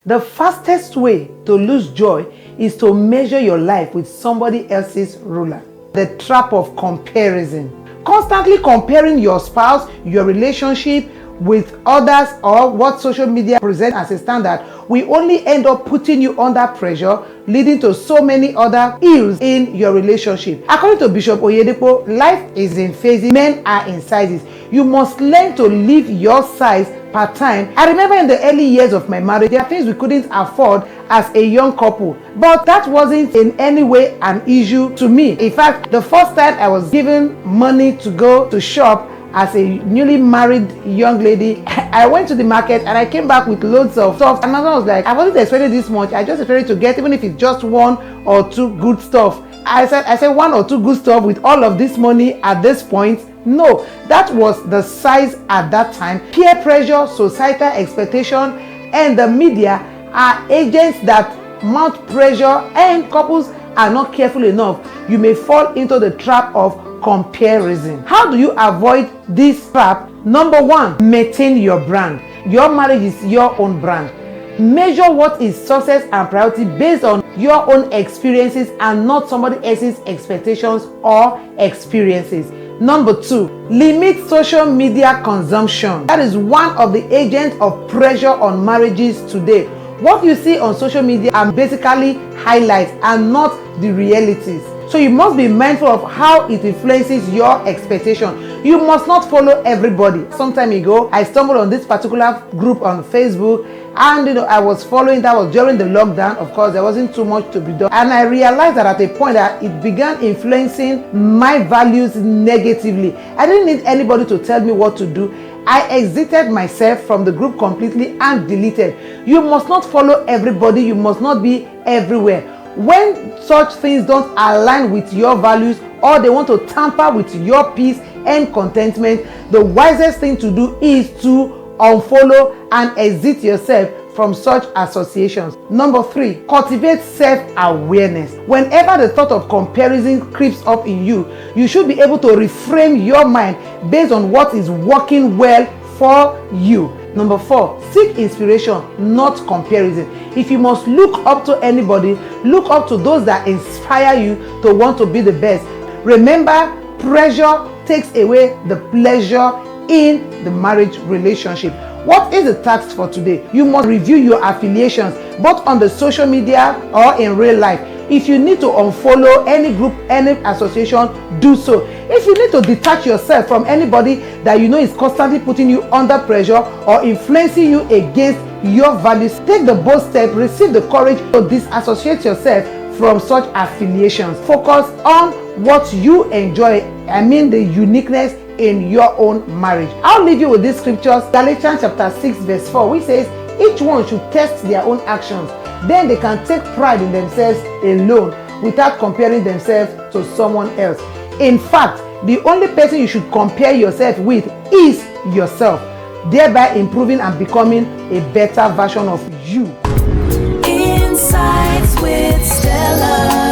The fastest way to lose joy is to measure your life with somebody else's ruler. The trap of comparison. Constantly comparing your spouse, your relationship with others, or what social media present as a standard will only end up putting you under pressure, leading to so many other ills in your relationship. According to Bishop Oyedepo, life is in phases, men are in sizes. You must learn to live your size per time. I remember in the early years of my marriage, there are things we couldn't afford as a young couple, but that wasn't in any way an issue to me. In fact, the first time I was given money to go to shop as a newly married young lady, I went to the market and I came back with loads of stuff, and I was like, I wasn't expecting this much. I just expected to get, even if it's just one or two good stuff. I said one or two good stuff with all of this money at this point. No, that was the size at that time. Peer pressure, societal expectation, and the media are agents that mount pressure, and couples are not careful enough. You may fall into the trap of comparison. How do you avoid this trap? Number one, maintain your brand. Your marriage is your own brand. Measure what is success and priority based on your own experiences and not somebody else's expectations or experiences. Number two, limit social media consumption. That is one of the agents of pressure on marriages today. What you see on social media are basically highlights and not the realities. So you must be mindful of how it influences your expectation. You must not follow everybody. Some time ago, I stumbled on this particular group on Facebook, and I was following. That was during the lockdown. Of course, there wasn't too much to be done, and I realized that at a point that it began influencing my values negatively. I didn't need anybody to tell me what to do. I exited myself from the group completely and deleted. You must not follow everybody. You must not be everywhere. When such things don't align with your values, or they want to tamper with your peace and contentment, the wisest thing to do is to unfollow and exit yourself from such associations. Number three, cultivate self-awareness. Whenever the thought of comparison creeps up in you, you should be able to reframe your mind based on what is working well for you. Number four, seek inspiration, not comparison. If you must look up to anybody, look up to those that inspire you to want to be the best. Remember, pressure takes away the pleasure in the marriage relationship. What is the task for today? You must review your affiliations, both on the social media or in real life. If you need to unfollow any group, any association, do so. If you need to detach yourself from anybody that you know is constantly putting you under pressure or influencing you against your values, take the bold step, receive the courage to disassociate yourself from such affiliations. Focus on what you enjoy. I mean the uniqueness in your own marriage. I'll leave you with these scriptures. Galatians chapter 6 verse 4, which says, each one should test their own actions. Then they can take pride in themselves alone without comparing themselves to someone else. In fact, the only person you should compare yourself with is yourself, thereby improving and becoming a better version of you. Insights with Stella.